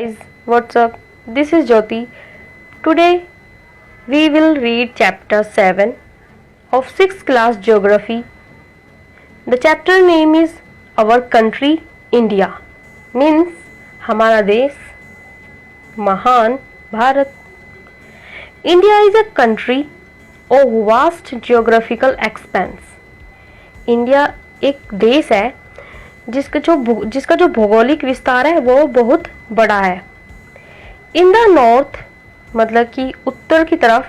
Guys, what's up? This is Jyoti. Today we will read chapter 7 of 6th class geography. The chapter name is Our Country India, means हमारा देश, महान Bharat. India is a country of vast geographical expanse. India एक देश है जिसका जो भौगोलिक विस्तार है वो बहुत बड़ा है. इन द नॉर्थ मतलब कि उत्तर की तरफ,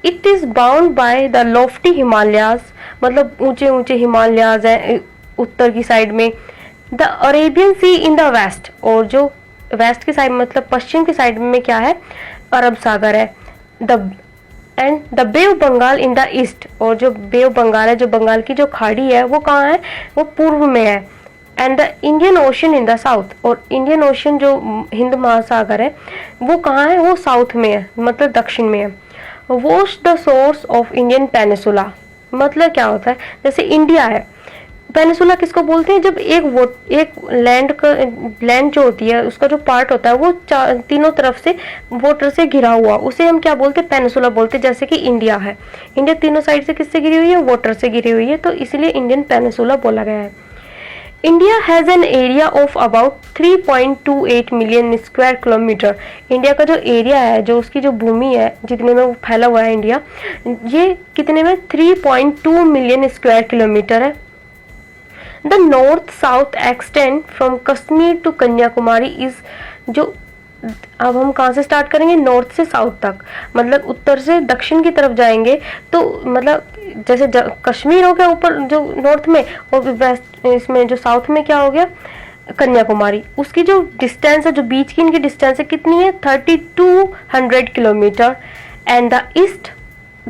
it is bound by the lofty Himalayas, मतलब ऊंचे ऊंचे हिमालयाज हैं उत्तर की साइड में. The Arabian sea in the west, और जो वेस्ट की साइड मतलब पश्चिम की साइड में क्या है, अरब सागर है. And the bay of Bengal in the east, और जो बे ऑफ बंगाल है, जो बंगाल की जो खाड़ी है वो कहाँ है, वो पूर्व में है. And the Indian ocean in the south, और इंडियन ओशन जो हिंद महासागर है वो कहाँ है, वो साउथ में है, मतलब दक्षिण में है. Wash the source of Indian peninsula, मतलब क्या होता है, जैसे इंडिया है, पेनिसुला किसको बोलते हैं, जब एक लैंड जो होती है उसका जो पार्ट होता है वो तीनों तरफ से वाटर से घिरा हुआ, उसे हम क्या बोलते हैं, पेनिसुला बोलते हैं. जैसे कि इंडिया है, इंडिया तीनों साइड से किससे घिरी हुई है, वाटर से घिरी हुई है, तो इसलिए इंडियन पेनिसुला बोला गया है. India has an area of about 3.28 million square kilometre. India का जो एरिया है, जो उसकी जो भूमि है, जितने में वो फैला हुआ है इंडिया, ये कितने में 3.2 मिलियन स्क्वायर किलोमीटर है. The north south extend from Kashmir to Kanyakumari is, जो अब हम कहाँ से स्टार्ट करेंगे, नॉर्थ से साउथ तक, मतलब उत्तर से दक्षिण की तरफ जाएंगे तो मतलब जैसे कश्मीर हो गया ऊपर जो नॉर्थ में, और वेस्ट इसमें जो साउथ में क्या हो गया, कन्याकुमारी. उसकी जो डिस्टेंस है, जो बीच की इनकी डिस्टेंस है कितनी है, 3200 kilometre. And the east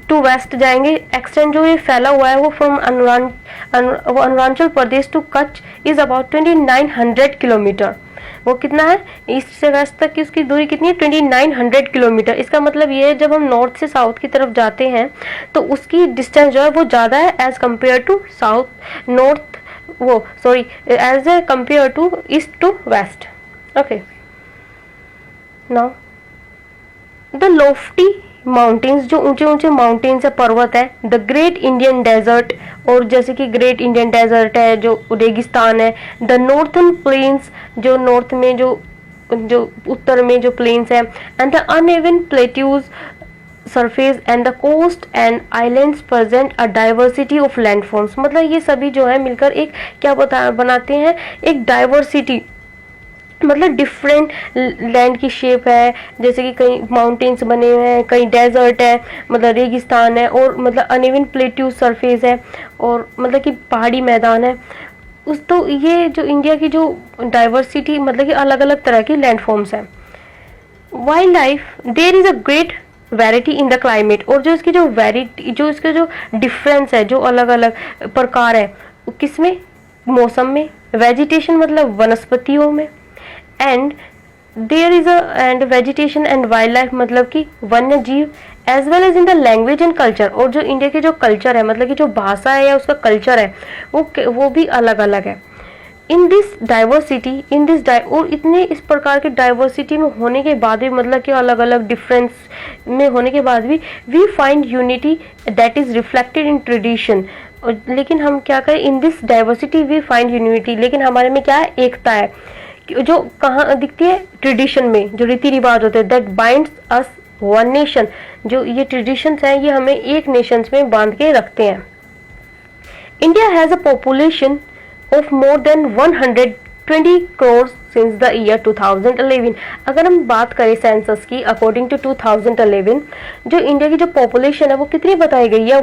to west जाएंगे, एक्सटेंड जो ये फैला हुआ है वो from Arunachal Pradesh to Kutch is about 2900 kilometre. वो कितना है, ईस्ट से वेस्ट तक की उसकी दूरी कितनी है, 2900 किलोमीटर. इसका मतलब ये है जब हम नॉर्थ से साउथ की तरफ जाते हैं तो उसकी डिस्टेंस जो है वो ज़्यादा है as compare to south north, वो sorry as a compare to east to west. Okay, now the lofty mountains, जो ऊंचे ऊंचे माउंटेन्स है, पर्वत है. द ग्रेट इंडियन डेजर्ट, और जैसे कि ग्रेट इंडियन डेजर्ट है जो रेगिस्तान है. द नॉर्थन प्लेन्स, जो नॉर्थ में जो उत्तर में जो प्लेन्स है. And the uneven plateaus surface and the coast and islands present a diversity of landforms. मतलब ये सभी जो है मिलकर एक क्या बनाते हैं, एक डाइवर्सिटी, मतलब डिफरेंट लैंड की शेप है. जैसे कि कहीं माउंटेन्स बने हुए हैं, कहीं डेजर्ट है, मतलब रेगिस्तान है, और मतलब अनइवन प्लेट्यू सरफेस है, और मतलब कि पहाड़ी मैदान है. तो ये जो इंडिया की जो डाइवर्सिटी, मतलब कि अलग अलग तरह की लैंडफॉर्म्स हैं. Wildlife, there is a great variety in the climate, और जो इसकी जो वैरायटी, जो इसका जो डिफरेंस है, जो अलग अलग प्रकार है, किसमें, मौसम में. वेजिटेशन मतलब वनस्पतियों में. And there is and vegetation and wildlife मतलब कि वन्य जीव, as well as in the language and culture, और जो इंडिया के जो कल्चर है, मतलब कि जो भाषा है या उसका कल्चर है वो भी अलग अलग है. इन दिस डाइवर्सिटी, और इतने इस प्रकार की डाइवर्सिटी में होने के बाद भी, मतलब कि अलग अलग डिफरेंस में होने के बाद भी, we find unity that is reflected in tradition. लेकिन हम क्या करें, in this diversity we find unity, लेकिन हमारे में क्या है, एकता है, जो कहाँ दिखती है, ट्रेडिशन में, जो रीति रिवाज होते हैं, that binds us one nation. जो ये ट्रेडिशंस हैं ये हमें एक नेशंस में बांध के रखते हैं. India has a population of more than 120 crore since the year 2011. अगर हम बात करें सेंसस की, अकॉर्डिंग टू 2011 जो इंडिया की जो पॉपुलेशन है वो कितनी बताई गई है,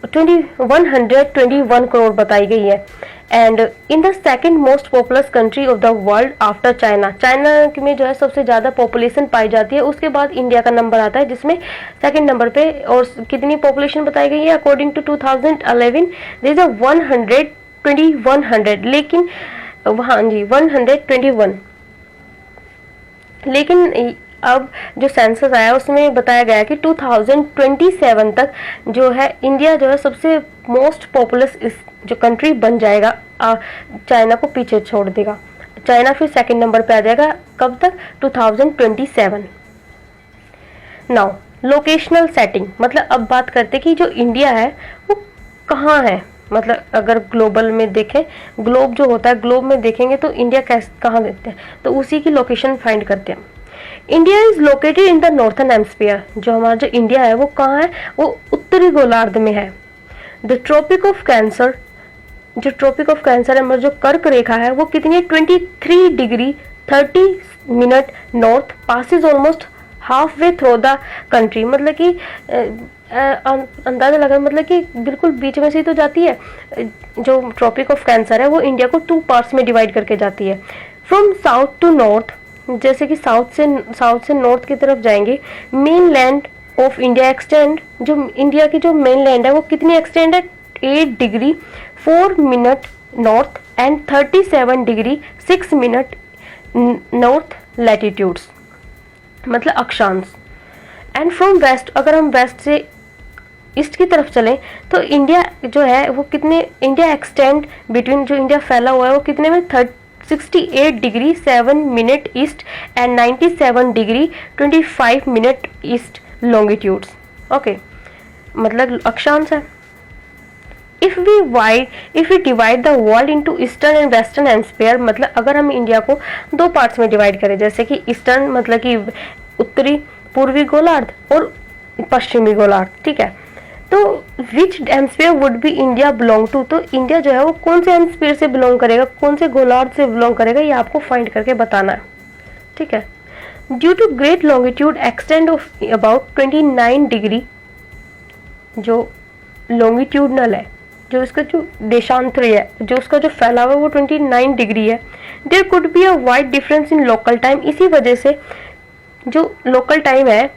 121 करोड़ बताई गई है. And in the second most populous country of the world after China, China में जो है सबसे ज़्यादा पॉपुलेशन पाई जाती है, उसके बाद इंडिया का नंबर आता है जिसमें सेकेंड नंबर पे, और कितनी पॉपुलेशन बताई गई है, according to 2011 there is a 100, लेकिन हाँ जी 121. लेकिन अब जो सेंसस आया उसमें बताया गया कि 2027 तक जो है इंडिया जो है सबसे मोस्ट पॉपुलस जो कंट्री बन जाएगा, चाइना को पीछे छोड़ देगा. चाइना फिर सेकंड नंबर पे आ जाएगा। कब तक? 2027। नाउ लोकेशनल सेटिंग, मतलब अब बात करते कि जो इंडिया है वो कहाँ है। मतलब अगर ग्लोबल में देखें, ग्लोब जो होता है, ग्लोब में देखेंगे तो इंडिया कहाँ देखते हैं, तो उसी की लोकेशन फाइंड करते हैं। India is located in the northern hemisphere. जो हमारा जो इंडिया है वो कहाँ है? वो उत्तरी गोलार्ध में है। द ट्रॉपिक ऑफ कैंसर, जो ट्रॉपिक ऑफ कैंसर है, जो कर्क रेखा है वो कितनी है? 23 degree 30 minute north, passes almost half way through the country. मतलब कि अंदाजा लगा, मतलब कि बिल्कुल बीच में से ही तो जाती है। जो ट्रॉपिक ऑफ कैंसर है वो इंडिया को 2 पार्ट्स में डिवाइड करके जाती है। फ्रॉम साउथ टू नॉर्थ, जैसे कि साउथ से नॉर्थ की तरफ जाएंगे, main land of India extend, जो इंडिया की जो मेन लैंड है वो कितनी एक्सटेंड है? 8 degree 4 minute north and 37 degree 6 minute north latitudes, मतलब अक्षांश। एंड फ्रॉम वेस्ट, अगर हम वेस्ट से ईस्ट की तरफ चलें तो इंडिया जो है वो कितने, इंडिया एक्सटेंड बिटवीन, जो इंडिया फैला हुआ है वो कितने में? 68 degree 7 minute east and 97 degree 25 minute east longitudes. Okay, मतलब अक्षांश है। If we divide the world into eastern and western hemisphere, मतलब अगर हम इंडिया को 2 पार्ट्स में डिवाइड करें, जैसे कि ईस्टर्न मतलब कि उत्तरी पूर्वी गोलार्ध और पश्चिमी गोलार्ध, ठीक है। तो which hemisphere would be India belong to, तो इंडिया जो है वो कौन से हेमिस्फीयर से बिलोंग करेगा, कौन से गोलार्ध से बिलोंग करेगा, ये आपको फाइंड करके बताना है, ठीक है। Due to great longitude extend of about 29 degree, जो लॉन्गिट्यूडनल है, जो इसका जो देशांतरी है, जो उसका जो फैलाव है वो 29 डिग्री है। There could be a wide difference in local time, इसी वजह से जो लोकल टाइम है,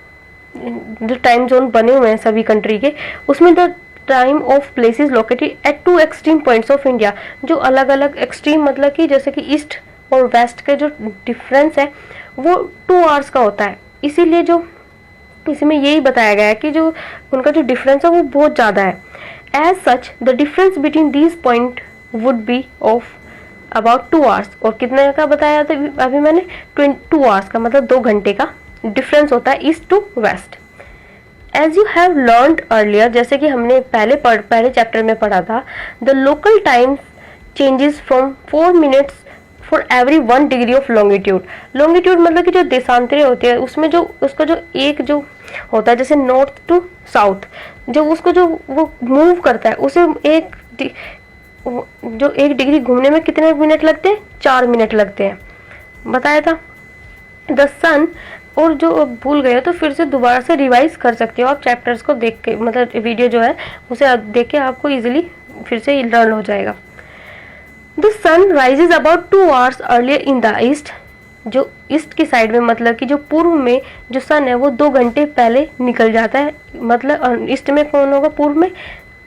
जो टाइम जोन बने हुए हैं सभी कंट्री के, उसमें the time of places located at 2 extreme points of India, जो अलग अलग एक्सट्रीम, मतलब कि जैसे कि ईस्ट और वेस्ट के जो डिफरेंस है वो 2 आवर्स का होता है। इसीलिए जो इसमें यही बताया गया है कि जो उनका जो डिफरेंस है वो बहुत ज़्यादा है। As such the difference between these point would be of about 2 hours, और कितने का बताया था अभी मैंने? 2 आवर्स का, मतलब 2 घंटे का डिफरेंस होता है east to west. As you have learned earlier, जैसे कि हमने पहले चैप्टर में पढ़ा था, the local time changes from 4 minutes for every 1 degree of longitude. Longitude मतलब कि जो देशांतरी होती है उसमें जो उसका जो एक जो होता है, जैसे नॉर्थ टू साउथ, जो उसको जो वो मूव करता है उसे जो 1 डिग्री घूमने में कितने मिनट लगते हैं? 4 मिनट लगते हैं, बताया था। द सन, और जो भूल गए तो फिर से दोबारा से रिवाइज कर सकते हो आप चैप्टर्स को देख के, मतलब वीडियो जो है उसे देख के आपको इजीली फिर से लर्न हो जाएगा। The sun rises about 2 hours earlier in the east, जो ईस्ट की साइड में, मतलब कि जो पूर्व में जो सन है वो 2 घंटे पहले निकल जाता है। मतलब ईस्ट में कौन होगा? पूर्व में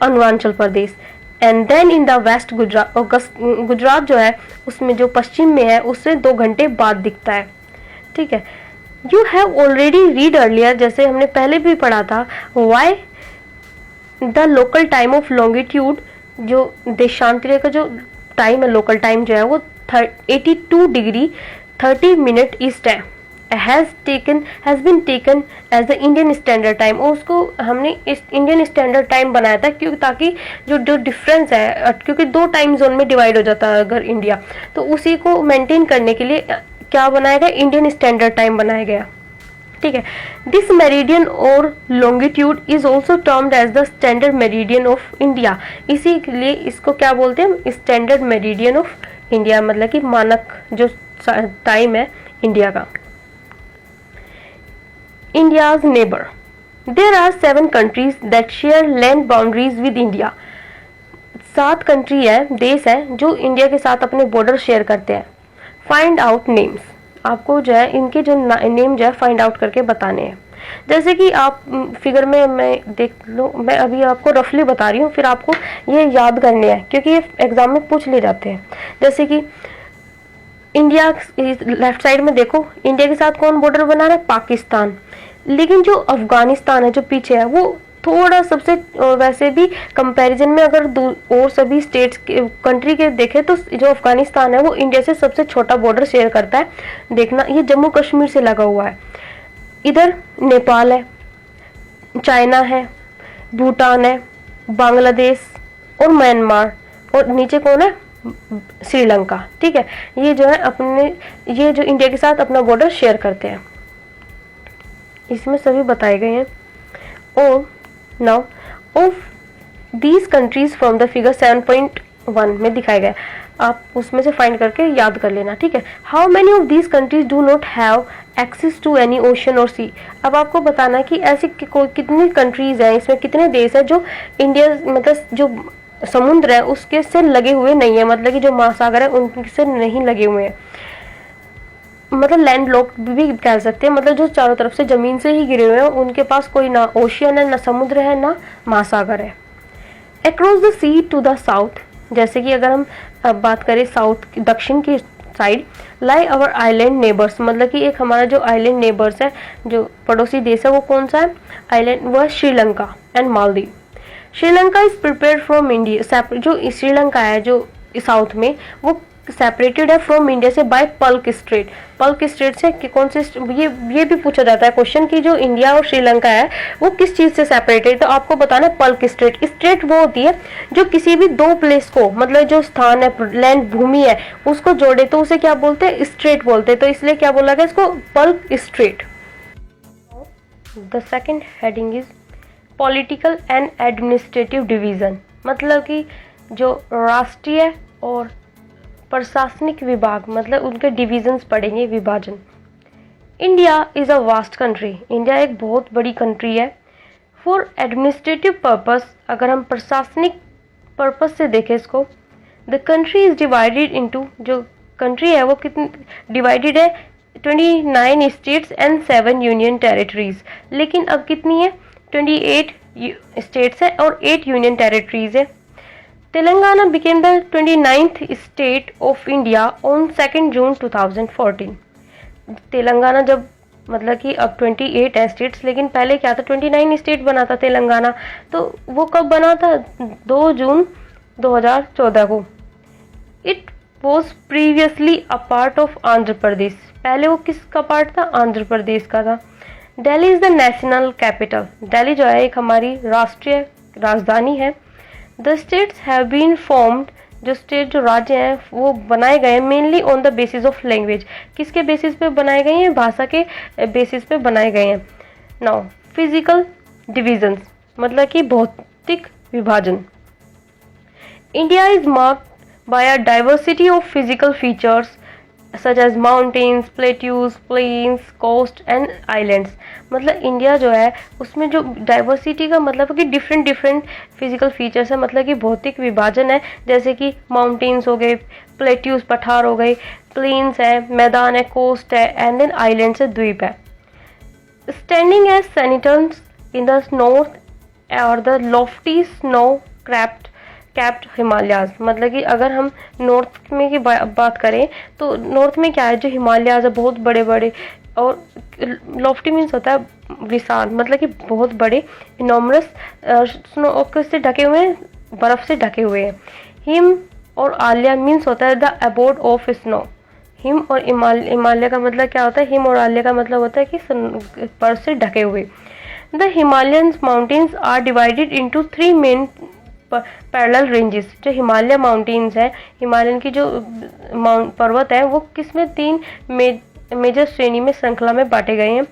Arunachal Pradesh. And then in the west Gujarat जो है उसमें जो पश्चिम में है उससे 2 घंटे बाद दिखता है, ठीक है। You have already read earlier, जैसे हमने पहले भी पढ़ा था, why the local time of longitude, जो देशांतरीय का जो टाइम है, लोकल टाइम जो है वो 82 डिग्री 30 मिनट ईस्ट है, has been taken as the Indian standard time. और उसको हमने इंडियन स्टैंडर्ड टाइम बनाया था क्योंकि ताकि जो डिफरेंस है, क्योंकि 2 टाइम जोन में डिवाइड हो जाता है अगर इंडिया, तो उसी को मेंटेन करने के लिए क्या बनाया गया? इंडियन स्टैंडर्ड टाइम बनाया गया, ठीक है। दिस मेरिडियन और longitude is also termed as the standard meridian of India, इसीलिए इसको क्या बोलते हैं? स्टैंडर्ड मेरिडियन ऑफ इंडिया, मतलब कि मानक जो टाइम है इंडिया का। India's neighbour, there are 7 countries that share land boundaries with India. 7 country है, देश है जो इंडिया के साथ अपने बॉर्डर शेयर करते हैं। फाइंड आउट नेम्स, आपको जो है इनके जो नेम जो है फाइंड आउट करके बताने हैं। जैसे कि आप फिगर में मैं देख लो, मैं अभी आपको रफली बता रही हूँ, फिर आपको ये याद करने हैं क्योंकि ये एग्जाम में पूछ ले जाते हैं। जैसे कि इंडिया लेफ्ट साइड में देखो, इंडिया के साथ कौन बॉर्डर बना रहा है? पाकिस्तान। लेकिन जो अफगानिस्तान है जो पीछे है वो थोड़ा सबसे वैसे भी कंपैरिजन में अगर और सभी स्टेट्स कंट्री के देखें तो जो अफगानिस्तान है वो इंडिया से सबसे छोटा बॉर्डर शेयर करता है। देखना, ये जम्मू कश्मीर से लगा हुआ है। इधर नेपाल है, चाइना है, भूटान है, बांग्लादेश और म्यांमार, और नीचे कौन है, श्रीलंका। ठीक है, ये जो है अपने, ये जो इंडिया के साथ अपना बॉर्डर शेयर करते हैं, इसमें सभी बताए गए हैं। और now of these countries from the figure 7.1 में दिखाया गया, आप उसमें से फाइंड करके याद कर लेना। ठीक है, how many of these countries do not have access to any ocean और सी। अब आपको बताना है कि ऐसी कितनी कंट्रीज हैं, इसमें कितने देश हैं जो इंडिया मतलब जो समुद्र है उसके से लगे हुए नहीं है, मतलब कि जो महासागर है उनसे नहीं लगे हुए हैं, मतलब लैंड लॉक्ड भी कह सकते हैं, मतलब जो चारों तरफ से जमीन से ही गिरे हुए हैं, उनके पास कोई ना ओशियन है, ना समुद्र है, ना महासागर है। Across the sea to the south, जैसे कि अगर हम बात करें साउथ दक्षिण की side, lie our island neighbours, मतलब कि एक हमारा जो आइलैंड नेबर्स है, जो पड़ोसी देश है, वो कौन सा है आइलैंड, वो है Sri Lanka and Maldives. Sri Lanka is prepare from India, जो श्रीलंका है जो साउथ में, वो सेपरेटेड है फ्रॉम इंडिया से बाय पल्क स्ट्रेट। पल्क स्ट्रेट से कौन से, ये भी पूछा जाता है क्वेश्चन कि जो इंडिया और श्रीलंका है वो किस चीज से सेपरेटेड, तो आपको बताना है पल्क स्ट्रेट। स्ट्रेट वो होती है जो किसी भी दो प्लेस को, मतलब जो स्थान है, लैंड भूमि है, उसको जोड़े तो उसे क्या बोलते हैं, स्ट्रेट बोलते हैं, तो इसलिए क्या बोला गया इसको, Palk strait. The second heading is political and administrative division, मतलब कि जो राष्ट्रीय और प्रशासनिक विभाग, मतलब उनके डिविजन्स पढ़ेंगे, विभाजन। India is a vast country, India एक बहुत बड़ी कंट्री है। फॉर एडमिनिस्ट्रेटिव पर्पस, अगर हम प्रशासनिक पर्पस से देखें इसको, the country is divided into, जो कंट्री है वो कितनी डिवाइडेड है, 29 स्टेट्स एंड 7 यूनियन टेरिटरीज, लेकिन अब कितनी है, 28 स्टेट्स है और 8 यूनियन टेरिटरीज है। Telangana became the 29th state of India on 2nd June 2014। Telangana जब, मतलब कि अब 28 है स्टेट्स, लेकिन पहले क्या था, 29 स्टेट बना था तेलंगाना, तो वो कब बना था, 2 जून 2014 को। It was previously a part of Andhra Pradesh, पहले वो किसका पार्ट था, आंध्र प्रदेश का था। Delhi is the national capital, Delhi जो है एक हमारी राष्ट्रीय राजधानी है। The states have been formed, जो स्टेट जो राज्य हैं वो बनाए गए हैं mainly on the basis of language, किसके बेसिस पे बनाए गए हैं, भाषा के बेसिस पे बनाए गए हैं। नाउ फिजिकल डिविजन्स, मतलब कि भौतिक विभाजन। India is marked by a diversity of physical features such as mountains, plateaus, plains, coast and islands, मतलब इंडिया जो है उसमें जो डाइवर्सिटी का मतलब है कि डिफरेंट डिफरेंट फिजिकल फीचर्स है, मतलब कि भौतिक विभाजन है, जैसे कि माउंटेन्स हो गए, प्लेट्यूज पठार हो गए, प्लेन्स है, मैदान है, कोस्ट है, एंड देन आइलैंड्स है, द्वीप है। Standing as sentinels in the north और the lofty snow capped Himalayas, मतलब कि अगर हम नॉर्थ में की बात करें तो नॉर्थ में क्या है, जो हिमालयाज है बहुत बड़े बड़े, और लॉफ्टी मीन्स होता है विशाल, मतलब कि बहुत बड़े, इनॉमरस स्नो से ढके हुए हैं, बर्फ से ढके हुए हैं। हिम और आलिया मीन्स होता है द अबोर्ड ऑफ स्नो, हिम और हिमालय का मतलब क्या होता है, हिम और आलिया का मतलब होता है कि बर्फ से ढके हुए। The Himalayan mountains are divided into 3 main parallel ranges, जो हिमालय माउंटेन्स है, हिमालयन की जो पर्वत है वो किसमें 3 मेजर श्रेणी में श्रृंखला में बांटे गए हैं।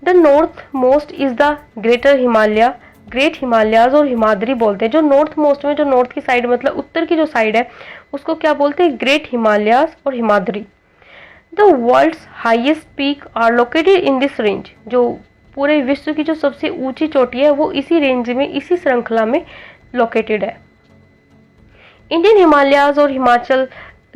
The north most is the greater Himalaya, great Himalayas और हिमाद्री बोलते हैं, जो नॉर्थ मोस्ट में, जो नॉर्थ की साइड मतलब उत्तर की जो साइड है उसको क्या बोलते हैं, ग्रेट हिमालयाज और Himadri. The world's highest peak are located in this range, जो पूरे विश्व की जो सबसे ऊंची चोटी है वो इसी रेंज में, इसी श्रृंखला में लोकेटेड है। इंडियन हिमालयाज और Himachal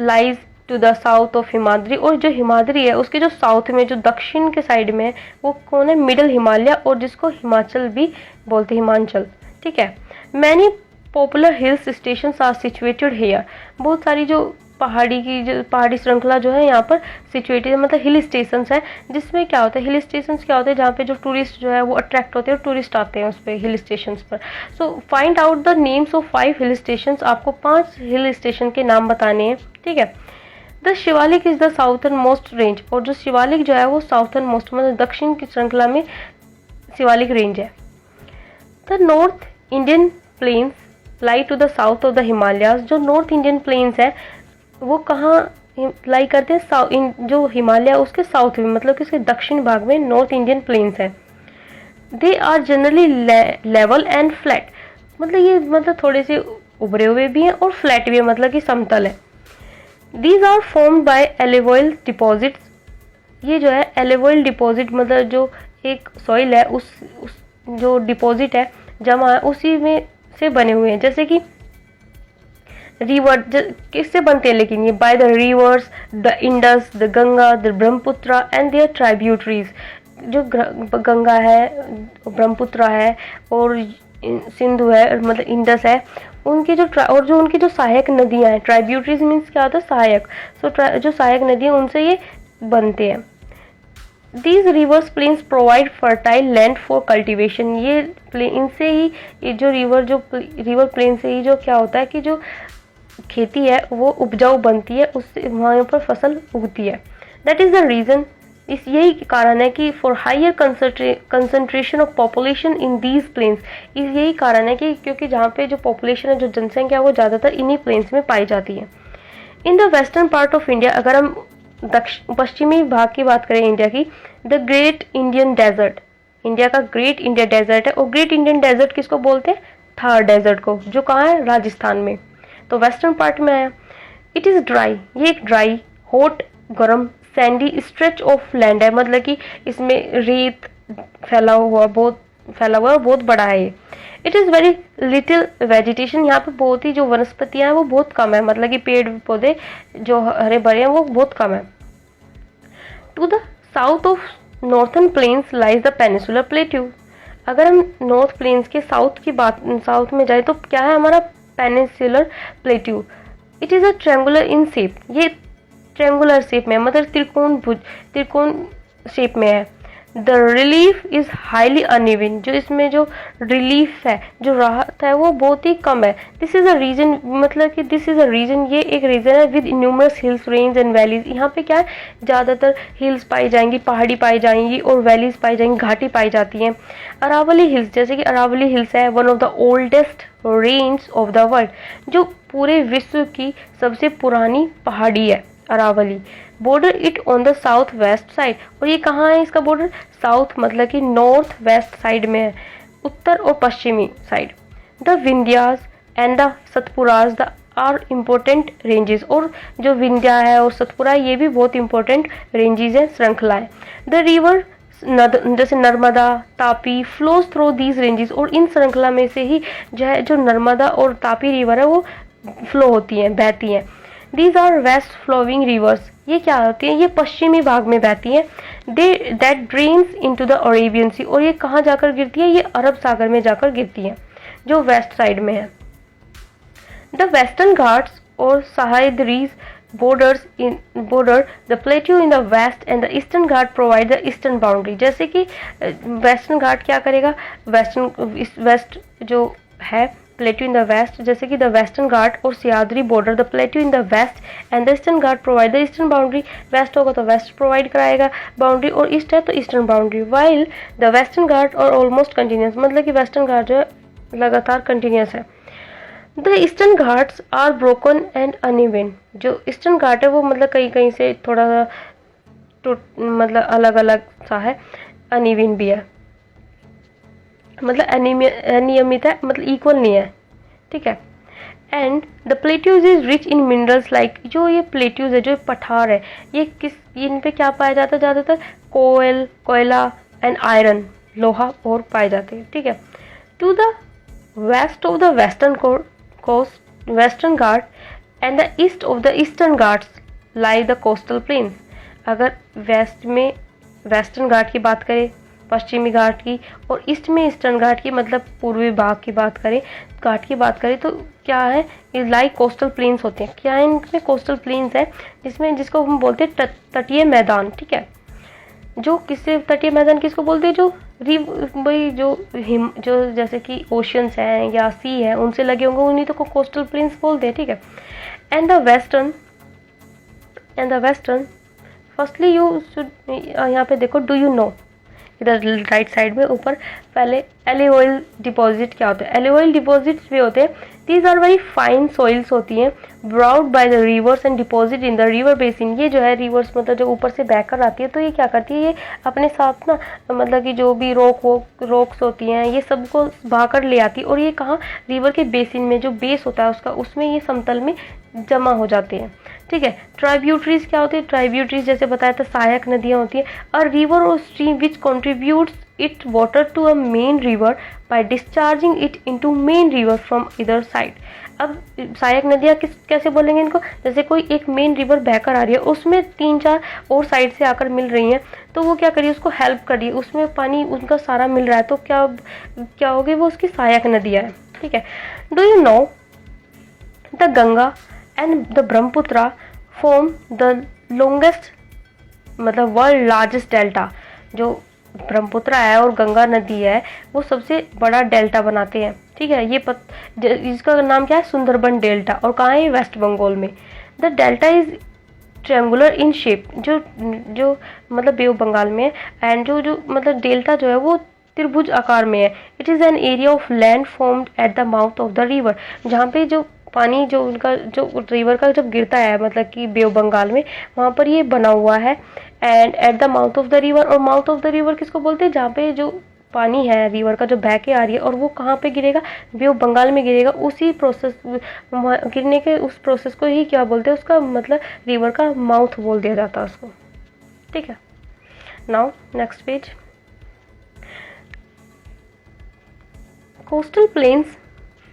lies to the south of Himadri, और जो हिमाद्री है उसके जो साउथ में, जो दक्षिण के साइड में है वो कौन है, मिडल हिमालय, और जिसको हिमाचल भी बोलते हैं, हिमांचल। ठीक है, many popular hills station are situated here, बहुत सारी जो पहाड़ी श्रृंखला जो है यहाँ पर सिचुएटेड है, मतलब हिल स्टेशंस है, जिसमें क्या होता है, हिल स्टेशंस क्या होते हैं जहाँ पे जो टूरिस्ट जो है वो अट्रैक्ट होते हैं और टूरिस्ट आते हैं उस पर हिल स्टेशंस पर। So find out the names of 5 hill stations, आपको 5 हिल स्टेशन के नाम बताने हैं, ठीक है। The Shivalik is the southern most range, और जो शिवालिक जो है वो साउथर्न मोस्ट मतलब दक्षिण की श्रृंखला में शिवालिक रेंज है। The north Indian plains lie to the south of the Himalayas, जो नॉर्थ इंडियन प्लेन्स है वो कहाँ लाई करते हैं, जो हिमालय उसके साउथ में, मतलब कि उसके दक्षिण भाग में नॉर्थ इंडियन प्लेन्स हैं। They are generally level and flat, मतलब ये मतलब थोड़े से उभरे हुए भी हैं और फ्लैट भी है, मतलब कि समतल है। These are formed by alluvial deposits, ये जो है एलिवोइल डिपॉजिट मतलब जो एक सॉइल है उस जो डिपॉजिट है जमा है उसी में से बने हुए हैं। जैसे कि रिवर किससे बनते हैं, लेकिन ये by the rivers, the Indus, the Ganga, the Brahmaputra and their tributaries, जो गंगा है, ब्रह्मपुत्र है और सिंधु है, मतलब इंडस है, उनकी जो उनकी जो सहायक नदियां हैं, ट्राइब्यूटरीज मीन्स क्या होता है, सहायक। सो जो सहायक नदियां उनसे ये बनते हैं। These rivers plains provide fertile land for cultivation, ये इनसे ही ये जो रिवर प्लेन से ही जो क्या होता है कि जो खेती है वो उपजाऊ बनती है, उससे वहाँ पर फसल उगती है। That is the reason, इस यही कारण है कि for higher concentration of population in these plains, इस यही कारण है कि क्योंकि जहाँ पे जो पॉपुलेशन है, जो जनसंख्या है वो ज़्यादातर इन्हीं प्लेन्स में पाई जाती है। In the western part of India, अगर हम पश्चिमी भाग की बात करें इंडिया की, the great Indian desert, India का ग्रेट इंडिया डेजर्ट है। और ग्रेट इंडियन डेजर्ट किसको बोलते हैं, थार डेजर्ट को, जो कहाँ है, राजस्थान में, तो वेस्टर्न पार्ट में आया। इट इज़ ड्राई, ये एक ड्राई, हॉट, गर्म, सैंडी स्ट्रेच ऑफ लैंड है, मतलब कि इसमें रेत फैला हुआ बहुत बड़ा है ये। It is very little vegetation, यहाँ पे बहुत ही जो वनस्पतियाँ हैं वो बहुत कम है, मतलब कि पेड़ पौधे जो हरे भरे हैं वो बहुत कम है। To the south of northern plains lies the peninsular plateau, अगर हम नॉर्थ प्लेन्स के साउथ में जाए तो क्या है हमारा peninsular plateau. It is a triangular in shape, ये ट्रेंगुलर शेप में, मतलब त्रिकोण शेप में है। The relief is highly uneven, जो इसमें जो रिलीफ है, जो राहत है वो बहुत ही कम है। दिस इज अ रीजन, मतलब कि दिस इज अ रीजन, ये एक रीजन है with numerous hills, range and valleys. यहाँ पे क्या है, ज़्यादातर हिल्स पाई जाएंगी, पहाड़ी पाई जाएंगी और वैलीज पाई जाएंगी, घाटी पाई जाती हैं। अरावली हिल्स, जैसे कि अरावली हिल्स है one of the oldest range of the world, जो पूरे विश्व की सबसे पुरानी पहाड़ी है Aravali. Border it on the south west side, और ये कहाँ है इसका बॉर्डर, साउथ मतलब कि नॉर्थ वेस्ट साइड में है, उत्तर और पश्चिमी side. The Vindhyas and the Satpuras the are important ranges, और जो विंध्या है और सतपुरा ये भी बहुत इंपॉर्टेंट रेंजेस हैं, श्रृंखलाएं। द रिवर जैसे Narmada, Tapi flows through these ranges, और इन श्रृंखला में से ही जो नर्मदा और तापी रिवर है वो फ्लो होती हैं, बहती हैं। These are west flowing rivers, ये क्या होती हैं, ये पश्चिमी भाग में बहती हैं। That drains into the Arabian sea, और ये कहाँ जाकर गिरती है, ये अरब सागर में जाकर गिरती हैं, जो वेस्ट साइड में है। द वेस्टर्न घाट्स और Sahyadris border the plateau in the west and the eastern ghat provide the eastern boundary, जैसे कि वेस्टर्न घाट क्या करेगा, वेस्ट जो है प्लेट्यू इन द वेस्ट, जैसे कि द वेस्टर्न घाट और Sahyadri border the plateau in the west and the eastern घाट provide the eastern boundary, west होगा तो वेस्ट प्रोवाइड कराएगा बाउंड्री और ईस्ट है तो eastern boundary. While the western घाट और ऑलमोस्ट कंटिन्यूस, मतलब कि वेस्टर्न घाट जो है लगातार कंटिन्यूस है। The eastern ghats are broken and uneven, जो ईस्टर्न घाट है वो मतलब कहीं कहीं से थोड़ा सा मतलब अलग अलग सा है, अनइवन भी है, मतलब अनियमित है, मतलब इक्वल नहीं है, ठीक है। And the plateaus is rich in minerals like, जो ये प्लेट्यूज है, जो पठार है, ये इन पे क्या पाया जाता है, ज़्यादातर कोयला एंड आयरन, लोहा और पाए जाते हैं, ठीक है। To the west of the western coast western ghat and the east of the eastern ghats lie the coastal plains, अगर वेस्ट में वेस्टर्न घाट की बात करें पश्चिमी घाट की, और ईस्ट में ईस्टर्न घाट की, मतलब पूर्वी भाग की बात करें, घाट की बात करें तो क्या है, ये लाइक कोस्टल प्लेन्स होते हैं। क्या है, इनमें कोस्टल प्लेन्स है जिसमें, जिसको हम बोलते हैं तटीय मैदान, ठीक है। जो किससे तटीय मैदान किसको बोलते हैं, जो भाई जो जैसे कि ओशियंस हैं या सी है उनसे लगे होंगे, उन्हीं तो को कोस्टल प्लेन्स बोलते हैं, ठीक है। And the western firstly you should, यहाँ पे देखो, डू यू नो, इधर राइट साइड में ऊपर पहले एलिव ऑयल डिपॉजिट क्या होते हैं, एलिव ऑयल डिपॉजिट्स भी होते हैं। These are very fine soils होती हैं, brought by the rivers and deposit in the river basin. ये जो है रिवर्स मतलब जो ऊपर से बहकर आती है, तो ये क्या करती है, ये अपने साथ ना मतलब कि जो भी रॉक्स होती हैं ये सबको बहाकर ले आती है, और ये कहाँ, रिवर के बेसिन में जो बेस होता है उसका, उसमें ये समतल में जमा हो जाते हैं, ठीक है। ट्राइब्यूटरीज क्या होती है, ट्राइब्यूटरीज जैसे बताया था सहायक नदियाँ होती हैं। A river or stream which contributes it water to a main river by discharging it into main river from इधर साइड। अब सहायक नदियाँ कैसे बोलेंगे इनको, जैसे कोई एक मेन रिवर बहकर आ रही है, उसमें 3-4 और साइड से आकर मिल रही हैं, तो वो क्या करिए, उसको हेल्प करिए, उसमें पानी उनका सारा मिल रहा है, तो क्या होगी, वो उसकी सहायक नदियाँ हैं, ठीक है। Do you know the Ganga and the Brahmaputra form the longest, मतलब वर्ल्ड लार्जेस्ट डेल्टा। जो ब्रह्मपुत्र है और गंगा नदी है वो सबसे बड़ा डेल्टा बनाते हैं, ठीक है। इसका नाम क्या है, सुंदरबन डेल्टा, और कहाँ है, वेस्ट बंगाल में। The delta is triangular in shape, जो मतलब बे ऑफ बंगाल में है, एंड जो मतलब डेल्टा जो है वो त्रिभुज आकार में है। It is an area of land formed at the mouth of the river, जहाँ पे जो पानी जो उनका जो रिवर का जब गिरता है, मतलब कि बे ऑफ बंगाल में, वहाँ पर ये बना हुआ है। And at the mouth of the river, और माउथ ऑफ द रिवर किसको बोलते हैं, जहाँ पे जो पानी है रिवर का जो बह के आ रही है, और वो कहाँ पे गिरेगा, बे ऑफ बंगाल में गिरेगा। उसी प्रोसेस गिरने के उस प्रोसेस को ही क्या बोलते हैं, उसका मतलब रिवर का माउथ बोल दिया जाता है उसको, ठीक है। Now next page, coastal plains,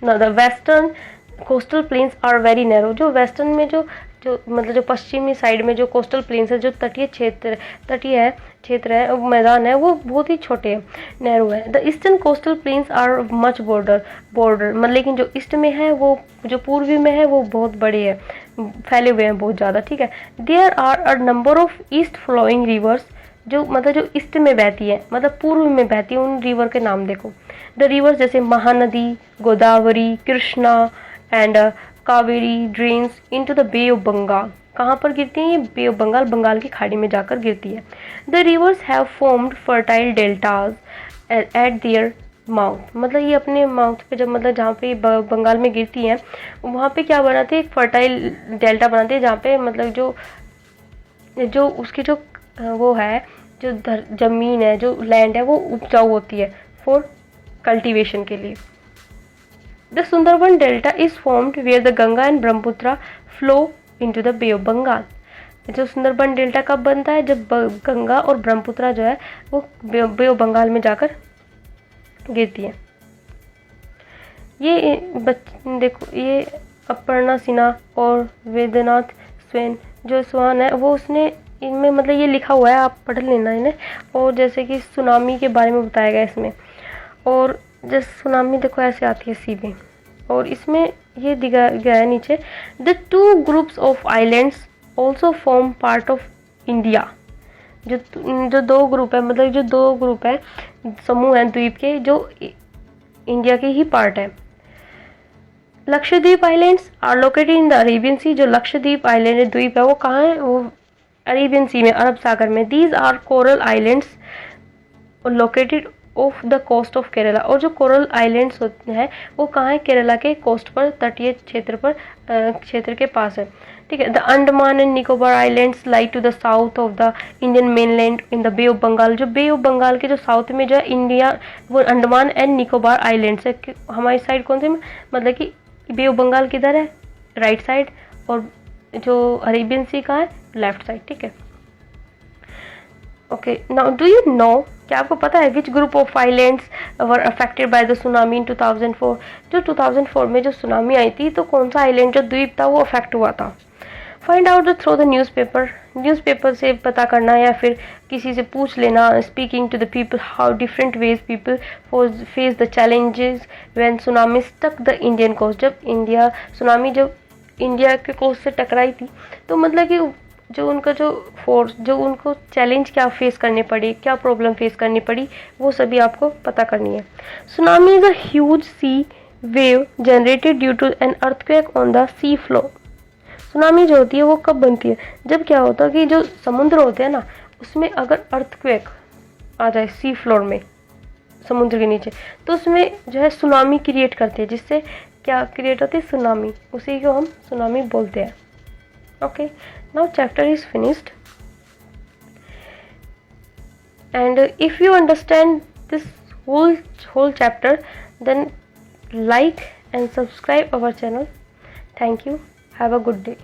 the western coastal plains are very narrow. जो वेस्टर्न में जो मतलब जो पश्चिमी साइड में जो कोस्टल प्लेन्स है, जो तटीय क्षेत्र है, मैदान है, वो बहुत ही छोटे हैं, नैरो है। The eastern coastal plains are much broader मतलब, लेकिन जो ईस्ट में है, वो जो पूर्वी में है, वो बहुत बड़े हैं, फैले हुए हैं बहुत ज़्यादा, ठीक है। There are a number of east flowing rivers, जो मतलब जो ईस्ट में बहती है, मतलब पूर्व में बहती है, उन रिवर के नाम देखो। द रिवर्स जैसे Mahanadi, Godavari, Krishna and Kaveri drains into the bay of Bengal. कहाँ पर गिरती हैं ये, बे ऑफ बंगाल, बंगाल की खाड़ी में जाकर गिरती है। The reverse have formed fertile deltas eight their mouth, मतलब ये अपने माउथ पे जब मतलब जहाँ पे बंगाल में गिरती हैं, वहाँ पे क्या बनाते हैं, एक फर्टाइल डेल्टा बनाते हैं, जहाँ पे मतलब जो उसकी जो वो है, जो जमीन है, जो लैंड है, वो उपजाऊ होती है फॉर कल्टीवेशन के लिए। The Sundarban Delta is formed where the Ganga and Brahmaputra flow into the Bay of Bengal. जो सुंदरबन डेल्टा कब बनता है, जब गंगा और ब्रह्मपुत्र जो है वो बे ऑफ बंगाल में जाकर गिरती है। ये देखो, ये अपर्णा सिन्हा और वेदनाथ जो स्वान है, वो उसने इनमें मतलब ये लिखा हुआ है, आप पढ़ लेना इन्हें। और जैसे कि सुनामी के बारे में बताया गया इसमें, और जैसे सुनामी देखो ऐसे आती है सीधे, और इसमें ये दिखाया गया है नीचे, the 2 groups of islands also form part of India. जो 2 ग्रुप है, मतलब जो 2 ग्रुप है, समूह हैं द्वीप के, जो इंडिया के ही पार्ट है। Lakshadweep islands are located in the Arabian sea. जो लक्षद्वीप आइलैंड है, द्वीप है, वो कहाँ है, वो अरेबियन सी में, अरब सागर में। These are coral islands located off the coast of Kerala. और जो कोरल आइलैंड्स होते हैं वो कहाँ है, केरला के कोस्ट पर, तटीय क्षेत्र के पास है, ठीक है। The Andaman and Nicobar islands lie to the south of the Indian mainland in the bay of Bengal. जो बे ऑफ बंगाल के जो साउथ में जो है इंडिया, वो अंडमान एंड निकोबार आइलैंड्स है। हमारी साइड कौन सी, मतलब कि बे ऑफ बंगाल किधर है, राइट साइड, और जो अरेबियन सी का है, लेफ्ट साइड, ठीक है। Okay, now do you know, क्या आपको पता है, which group of islands were affected by the tsunami in 2004। जो 2004 में जो सुनामी आई थी, तो कौन सा आइलैंड जो द्वीप था वो अफेक्ट हुआ था। Find out through the newspaper से पता करना या फिर किसी से पूछ लेना. Speaking to the people how different ways people face the challenges when tsunami stuck the Indian coast. जब सुनामी जब इंडिया के कोस्ट से टकराई थी, तो मतलब कि जो उनका जो उनको चैलेंज क्या फेस करने पड़े, क्या प्रॉब्लम फेस करनी पड़ी, वो सभी आपको पता करनी है. Tsunami is a huge sea wave generated due to an earthquake on the sea floor. Tsunami जो होती है वो कब बनती है? जब क्या होता है कि जो समुद्र होते हैं ना, उसमें अगर अर्थक्वेक आ जाए सी फ्लोर में, समुद्र के नीचे, तो उसमें जो है सुनामी क्रिएट करती है. जिससे क्या क्रिएट होती है? सुनामी. उसी को हम सुनामी बोलते हैं. Okay, now chapter is finished. And if you understand this whole chapter, then like and subscribe our channel. Thank you. Have a good day.